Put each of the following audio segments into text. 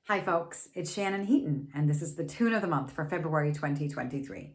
Hi folks, it's Shannon Heaton, and this is the tune of the month for February 2023.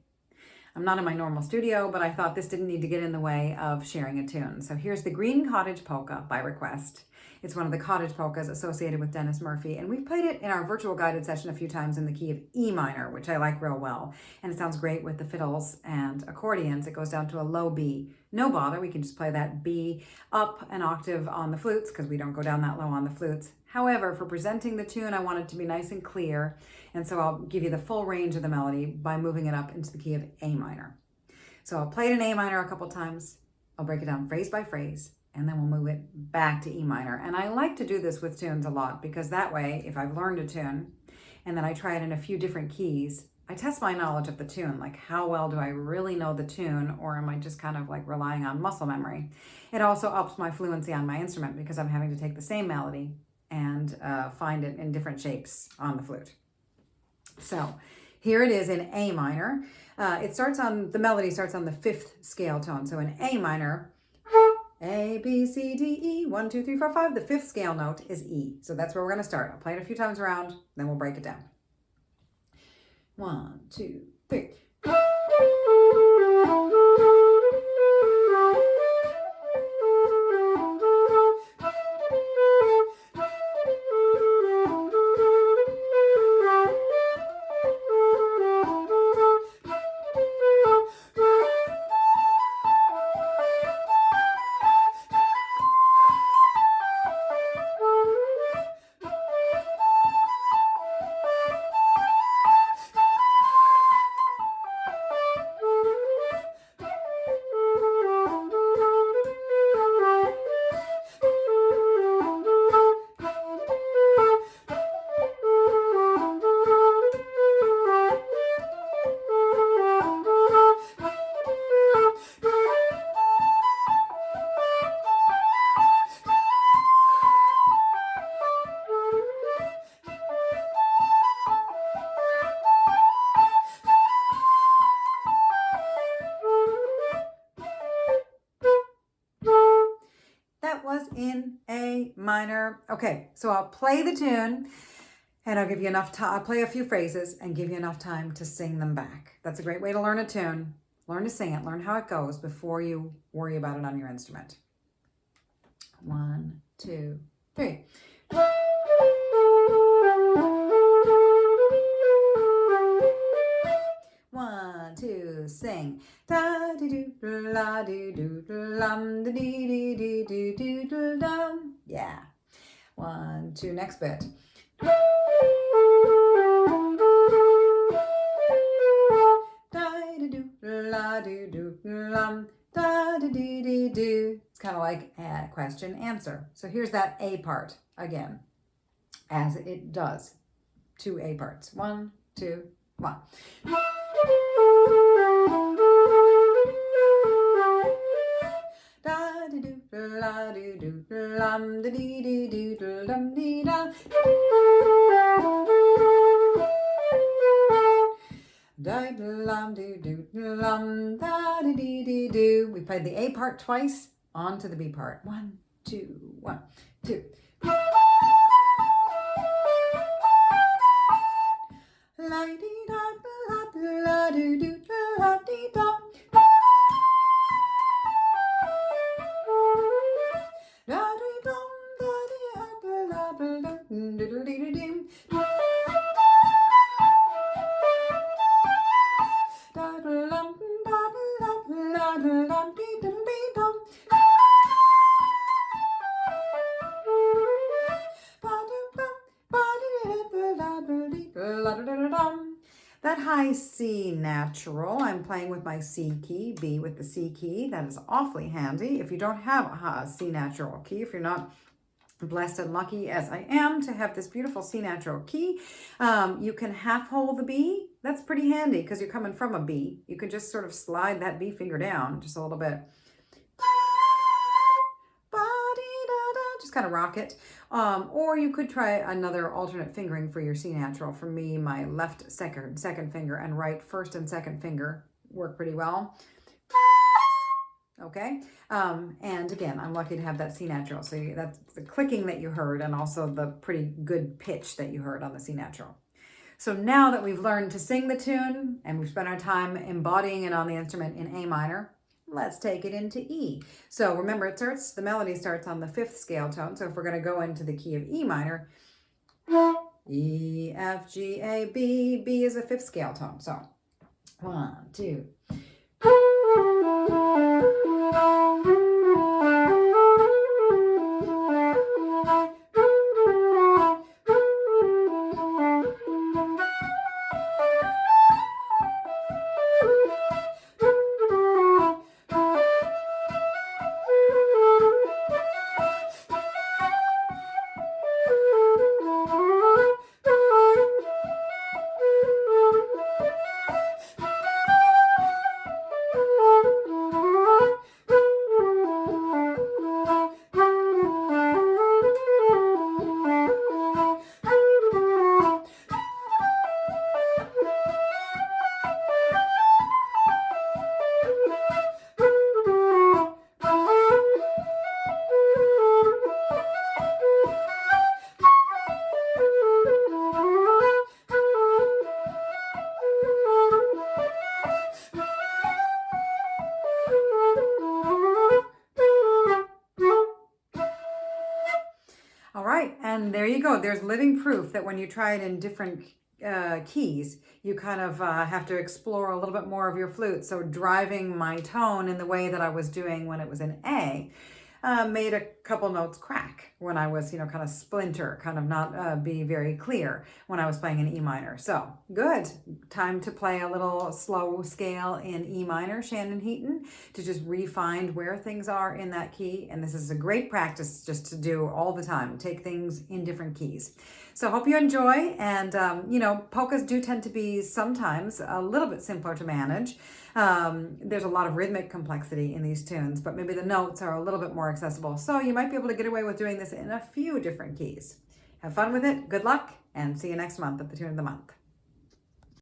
I'm not in my normal studio, but I thought this didn't need to get in the way of sharing a tune. So here's the Green Cottage Polka by request. It's one of the Cottage Polkas associated with Dennis Murphy, and we've played it in our virtual guided session a few times in the key of E minor, which I like real well. And it sounds great with the fiddles and accordions. It goes down to a low B. No bother, we can just play that B up an octave on the flutes because we don't go down that low on the flutes. However, for presenting the tune, I want it to be nice and clear, and so I'll give you the full range of the melody by moving it up into the key of A minor. So I'll play it in A minor a couple times, I'll break it down phrase by phrase, and then we'll move it back to E minor. And I like to do this with tunes a lot because that way, if I've learned a tune and then I try it in a few different keys, I test my knowledge of the tune, like how well do I really know the tune, or am I just kind of like relying on muscle memory? It also ups my fluency on my instrument because I'm having to take the same melody and find it in different shapes on the flute. So here it is in A minor. The melody starts on the 5th scale tone. So in A minor, A, B, C, D, E, 1, 2, 3, 4, 5. The 5th scale note is E. So that's where we're gonna start. I'll play it a few times around, then we'll break it down. 1, 2, 3. That was in A minor. Okay, so I'll play the tune and I'll give you enough time. I'll play a few phrases and give you enough time to sing them back. That's a great way to learn a tune. Learn to sing it, learn how it goes before you worry about it on your instrument. 1, 2, 3. One, two, sing. Da dee doo la doo doo lum da dee dee dee doo doo doo dum. Yeah. 1, 2, next bit. Da dee doo la doo doo lum da dee dee dee doo. It's kind of like a question answer. So here's that A part again, as it does. 2 A parts. 1, 2, 1. Da dee doo la doo doo lum da dee dee doo doo dum dee da. Da lum doo doo lum da dee dee dee doo. We played the A part twice. On to the B part. 1, 2, 1, 2. La dee da la doo doo la dee da. Da dee dum da dee la la doodle dee doo. Da lum da la la dee dum dee dum. That high C natural, I'm playing with my C key, B with the C key. That is awfully handy. If you don't have a C natural key, if you're not blessed and lucky as I am to have this beautiful C natural key, you can half hold the B. That's pretty handy because you're coming from a B. You can just sort of slide that B finger down just a little bit. Just kind of rock it. Or you could try another alternate fingering for your C natural. For me, my left second finger and right first and second finger work pretty well. Okay, and again, I'm lucky to have that C natural. So that's the clicking that you heard and also the pretty good pitch that you heard on the C natural. So now that we've learned to sing the tune and we've spent our time embodying it on the instrument in A minor, let's take it into E. So remember, the melody starts on the 5th scale tone. So if we're going to go into the key of E minor, E, F, G, A, B, B is a 5th scale tone. So 1, 2. All right, and there you go. There's living proof that when you try it in different keys, you kind of have to explore a little bit more of your flute. So driving my tone in the way that I was doing when it was in A made a couple notes crack when I was, kind of splinter, kind of not be very clear when I was playing in E minor. So good. Time to play a little slow scale in E minor, Shannon Heaton, to just refine where things are in that key. And this is a great practice just to do all the time, take things in different keys. So hope you enjoy. And, polkas do tend to be sometimes a little bit simpler to manage. There's a lot of rhythmic complexity in these tunes, but maybe the notes are a little bit more accessible. So you might be able to get away with doing this in a few different keys. Have fun with it. Good luck, and see you next month at the Tune of the Month.